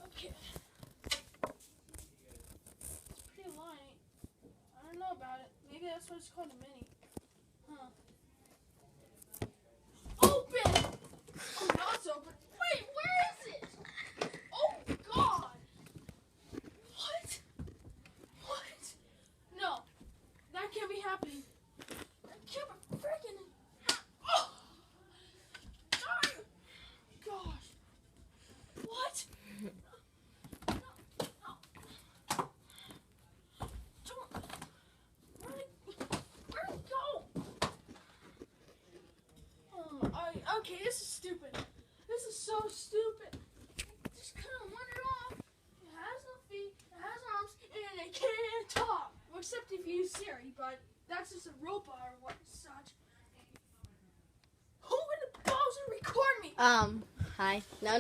Okay. It's pretty light. I don't know about it. Maybe that's why it's called a mini. Huh. Open! Oh, now it's open. Wait, where is it? Oh, God! What? What? No. That can't be happening. That can't be freaking... Oh! Gosh. What? Where'd it go? Okay, this is stupid. This is so stupid. It just kind of wandered off. It has no feet, it has arms, and it can't talk. Well, except if you use Siri, but that's just a robot or what such. Who in the balls would record me? Hi. No.